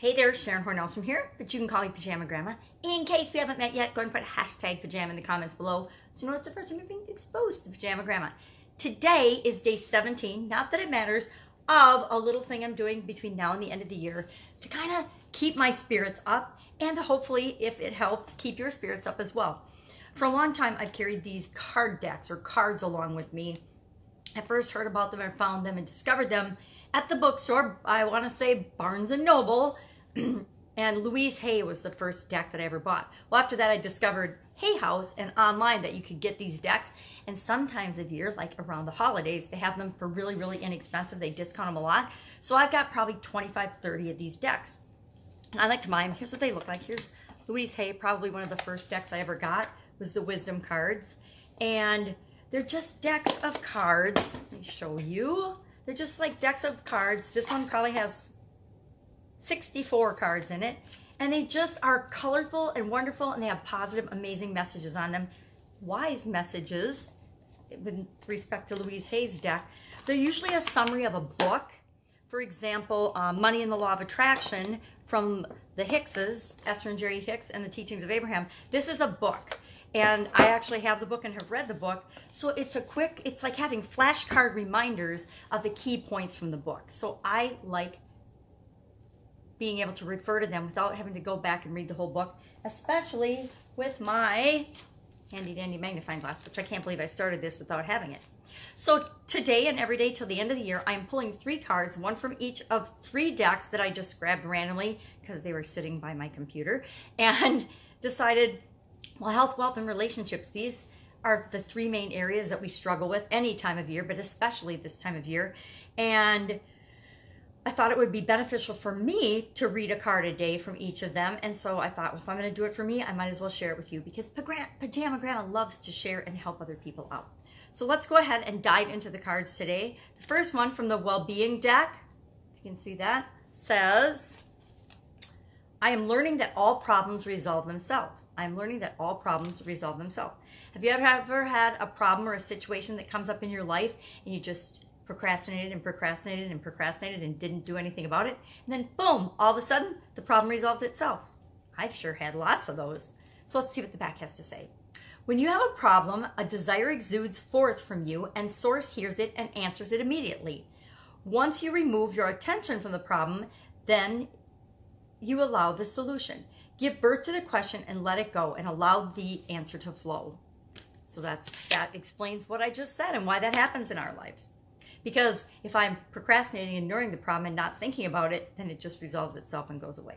Hey there, Sharon Horne-Ellstrom here, but you can call me Pajama Grandma. In case we haven't met yet, go and put hashtag pajama in the comments below so you know it's the first time you're being exposed to Pajama Grandma. Today is day 17, not that it matters, of a little thing I'm doing between now and the end of the year to kind of keep my spirits up and to hopefully, if it helps, keep your spirits up as well. For a long time, I've carried these card decks or cards along with me. I first heard about them and found them and discovered them at the bookstore. I want to say Barnes & Noble. And Louise Hay was the first deck that I ever bought. Well, after that, I discovered Hay House and online that you could get these decks. And sometimes a year, like around the holidays, they have them for really, really inexpensive. They discount them a lot. So I've got probably 25, 30 of these decks. And I like to buy them. Here's what they look like. Here's Louise Hay. Probably one of the first decks I ever got was the Wisdom cards. And they're just decks of cards. Let me show you. They're just like decks of cards. This one probably has 64 cards in it, and they just are colorful and wonderful, and they have positive, amazing messages on them. Wise messages with respect to Louise Hay's deck. They're usually a summary of a book. For example, Money and the Law of Attraction from the Hickses, Esther and Jerry Hicks, and the Teachings of Abraham. This is a book, and I actually have the book and have read the book. So it's a quick, it's like having flashcard reminders of the key points from the book. So I like being able to refer to them without having to go back and read the whole book, especially with my handy dandy magnifying glass, which I can't believe I started this without having it. So today and every day till the end of the year, I'm pulling 3 cards, one from each of 3 decks that I just grabbed randomly because they were sitting by my computer, and decided, well, health, wealth, and relationships, these are the 3 main areas that we struggle with any time of year, but especially this time of year. And I thought it would be beneficial for me to read a card a day from each of them. And so I thought, well, if I'm going to do it for me, I might as well share it with you, because Pajama Grandma loves to share and help other people out. So let's go ahead and dive into the cards today. The first one from the Well-Being deck, if you can see that, says, I am learning that all problems resolve themselves. I am learning that all problems resolve themselves. Have you ever had a problem or a situation that comes up in your life and you just procrastinated and procrastinated and procrastinated and didn't do anything about it? And then boom, all of a sudden the problem resolved itself. I've sure had lots of those. So let's see what the back has to say. When you have a problem, a desire exudes forth from you and source hears it and answers it immediately. Once you remove your attention from the problem, then you allow the solution. Give birth to the question and let it go and allow the answer to flow. So that explains what I just said and why that happens in our lives. Because if I'm procrastinating and ignoring the problem and not thinking about it, then it just resolves itself and goes away.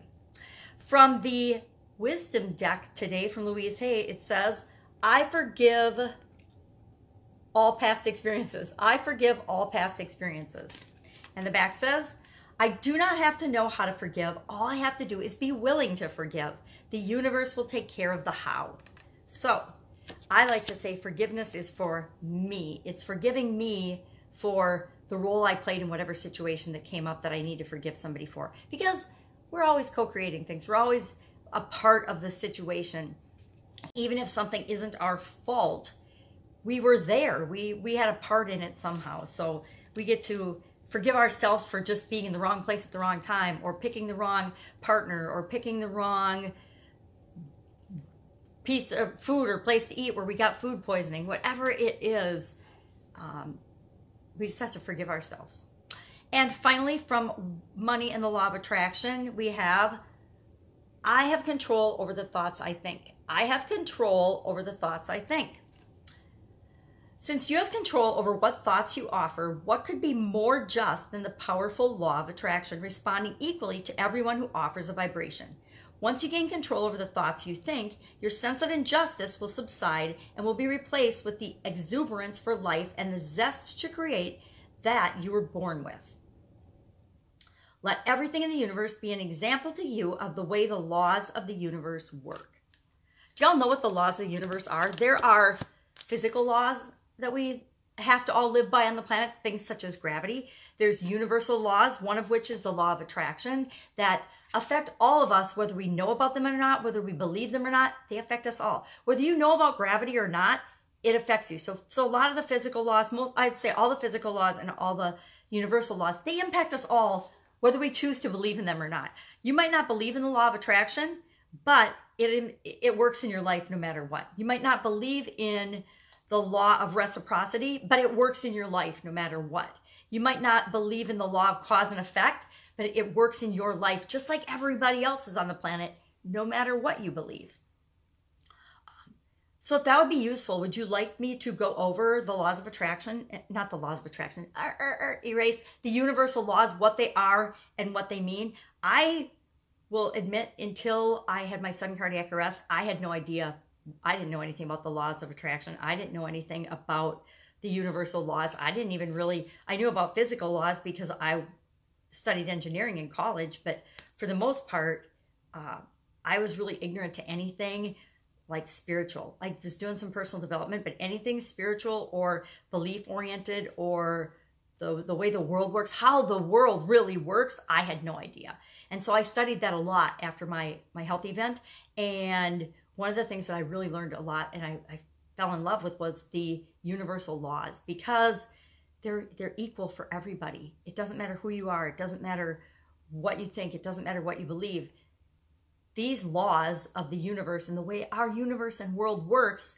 From the Wisdom deck today from Louise Hay, it says, I forgive all past experiences. I forgive all past experiences. And the back says, I do not have to know how to forgive. All I have to do is be willing to forgive. The universe will take care of the how. So I like to say forgiveness is for me. It's forgiving me for the role I played in whatever situation that came up that I need to forgive somebody for. Because we're always co-creating things. We're always a part of the situation. Even if something isn't our fault, we were there. We had a part in it somehow. So we get to forgive ourselves for just being in the wrong place at the wrong time, or picking the wrong partner, or picking the wrong piece of food or place to eat where we got food poisoning. Whatever it is, we just have to forgive ourselves. And finally, from Money and the Law of Attraction, we have, I have control over the thoughts I think. I have control over the thoughts I think. Since you have control over what thoughts you offer, what could be more just than the powerful law of attraction, responding equally to everyone who offers a vibration? Once you gain control over the thoughts you think, your sense of injustice will subside and will be replaced with the exuberance for life and the zest to create that you were born with. Let everything in the universe be an example to you of the way the laws of the universe work. Do y'all know what the laws of the universe are? There are physical laws that we have to all live by on the planet, things such as gravity. There's universal laws, one of which is the law of attraction, that affect all of us, whether we know about them or not, whether we believe them or not. They affect us all. Whether you know about gravity or not, it affects you. So a lot of the physical laws, I'd say all the physical laws and all the universal laws, they impact us all, whether we choose to believe in them or not. You might not believe in the law of attraction, but it works in your life no matter what. You might not believe in the law of reciprocity, but it works in your life no matter what. You might not believe in the law of cause and effect, but it works in your life just like everybody else is on the planet, no matter what you believe. So if that would be useful, would you like me to go over the laws of attraction? Not the laws of attraction, erase the universal laws, what they are and what they mean. I will admit, until I had my sudden cardiac arrest, I had no idea. I didn't know anything about the laws of attraction. I didn't know anything about the universal laws. I knew about physical laws because I studied engineering in college, but for the most part, I was really ignorant to anything like spiritual. I was doing some personal development, but anything spiritual or belief-oriented or the way the world works, how the world really works, I had no idea. And so I studied that a lot after my health event. And one of the things that I really learned a lot and I fell in love with was the universal laws, because they're equal for everybody. It doesn't matter who you are. It doesn't matter what you think. It doesn't matter what you believe. These laws of the universe and the way our universe and world works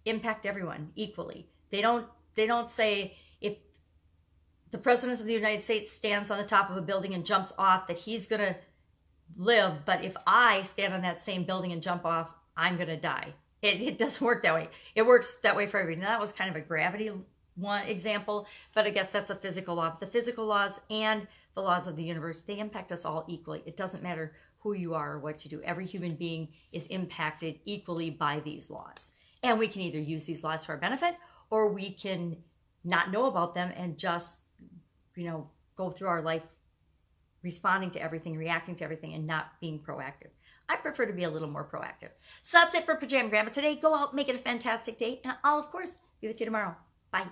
impact everyone equally. They don't say if the President of the United States stands on the top of a building and jumps off that he's going to live, but if I stand on that same building and jump off, I'm going to die. It doesn't work that way. It works that way for everybody. Now, that was kind of a gravity one example, but I guess that's a physical law. The physical laws and the laws of the universe, they impact us all equally. It doesn't matter who you are or what you do. Every human being is impacted equally by these laws. And we can either use these laws to our benefit, or we can not know about them and just, go through our life responding to everything, reacting to everything, and not being proactive. I prefer to be a little more proactive. So that's it for Pajama Grandma today. Go out, make it a fantastic day, and I'll, of course, be with you tomorrow. Bye.